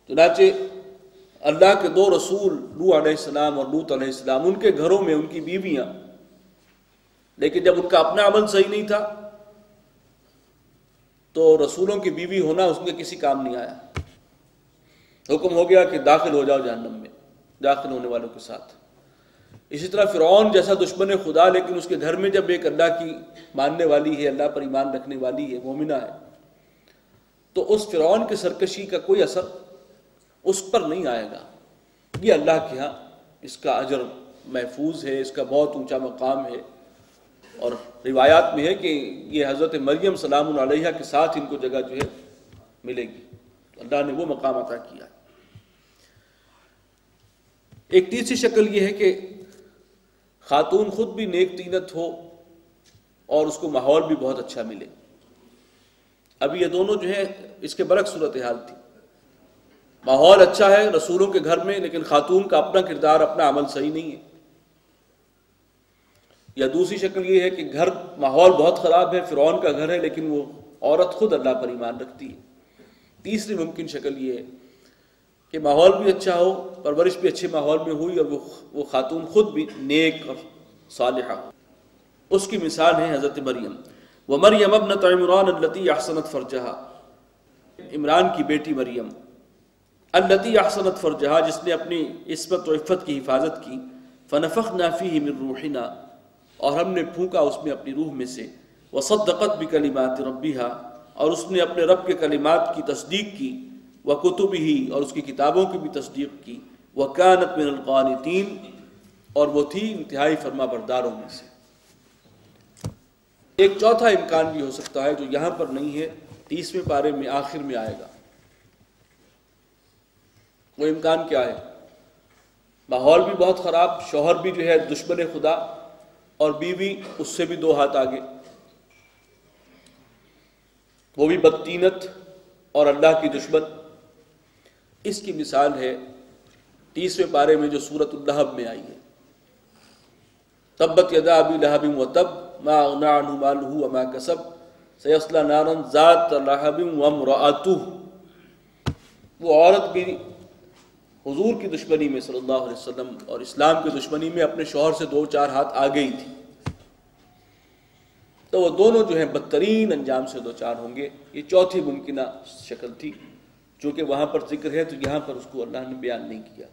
چنانچہ اللہ کے دو رسول نوح علیہ السلام اور لوط علیہ السلام، ان کے گھروں میں ان کی بیویاں، لیکن جب ان کا اپنا عمل صحیح نہیں تھا تو رسولوں کی بیوی ہونا اس کے کسی کام نہیں آیا۔ حکم ہو گیا کہ داخل ہو جاؤ جہنم میں داخل ہونے والوں کے ساتھ۔ اسی طرح فرعون جیسا دشمن خدا، لیکن اس کے گھر میں جب ایک اللہ کی ماننے والی ہے، اللہ پر ایمان رکھنے والی ہے، مومنہ ہے، تو اس فرعون کی سرکشی کا کوئی اثر اس پر نہیں آئے گا۔ یہ اللہ کے ہاں اس کا اجر محفوظ ہے، اس کا بہت اونچا مقام ہے، اور روایات میں ہے کہ یہ حضرت مریم سلام علیہا کے ساتھ ان کو جگہ جو ہے ملے گی، اللہ نے وہ مقام عطا کیا۔ ایک تیسری شکل یہ ہے کہ خاتون خود بھی نیک طینت ہو اور اس کو ماحول بھی بہت اچھا ملے۔ اب یہ دونوں جو ہے اس کے برعکس صورتحال تھی، ماحول اچھا ہے رسولوں کے گھر میں، لیکن خاتون کا اپنا کردار اپنا عمل صحیح نہیں ہے۔ یا دوسری شکل یہ ہے کہ گھر ماحول بہت خراب ہے، فرعون کا گھر ہے، لیکن وہ عورت خود اللہ پر ایمان رکھتی ہے۔ تیسری ممکن شکل یہ ہے کہ ماحول بھی اچھا ہو، پرورش بھی اچھے ماحول میں ہوئی، اور وہ خاتون خود بھی نیک اور صالحہ ہو۔ اس کی مثال ہے حضرت مریم۔ وَمَرْيَمَ ابْنَتَ عِمْرَانَ الَّتِي أَحْصَنَتْ فَرْجَهَا، عمران کی بیٹی مریم، الَّتِي أَحْصَنَتْ فَرْجَهَا، جس نے اپنی عصمت و عفت کی حفاظت کی، فَنَفَخْنَا فِيهِ مِن رُوحِنَا، اور ہم نے پھونکا اس میں اپنی روح میں سے، وَصَدَّقَتْ بِكَلِمَاتِ رَبِّهَا، اور اس نے اپنے رب کے کلمات کی تصدیق کی، وَكُتُبِهِ، اور اس کی کتابوں کی بھی تصدیق کی، وَكَانَتْ مِنَ الْقَانِتِينَ، اور وہ تھی انتہائی فرما برداروں میں سے۔ ایک چوتھا امکان بھی ہو سکتا ہے جو یہاں پر نہیں ہے، 30ویں پارے میں آخر میں آئے گا۔ وہ امکان کیا ہے؟ ماحول بھی بہت خراب، شوہر بھی جو ہے دشمن خدا، اور بیوی اس سے بھی 2 ہاتھ آگے، وہ بھی بدطینت اور اللہ کی دشمن۔ اس کی مثال ہے 30ویں پارے میں جو سورۃ اللہب میں آئی ہے، تبت یدا ابی لہب وتب ما اغنی عنہ مالہ وما کسب سیصلی نارا ذات لہب وامرأتہ۔ وہ عورت بھی حضور کی دشمنی میں صلی اللہ علیہ وسلم اور اسلام کی دشمنی میں اپنے شوہر سے 2-4 ہاتھ آگے ہی تھی، تو وہ دونوں جو ہیں بدترین انجام سے 2-4 ہوں گے۔ یہ چوتھی ممکنہ شکل تھی، جو کہ وہاں پر ذکر ہے تو یہاں پر اس کو اللہ نے بیان نہیں کیا۔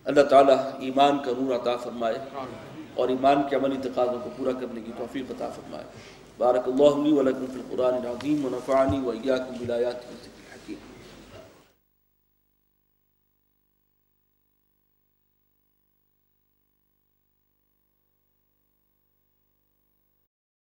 اللہ تعالیٰ ایمان کا نور عطا فرمائے اور ایمان کے عملی تقاضوں کو پورا کرنے کی توفیق عطا فرمائے۔ بارک اللہ لی و لکم فی القرآن العظیم ونفعنی و ایاکم بالآیات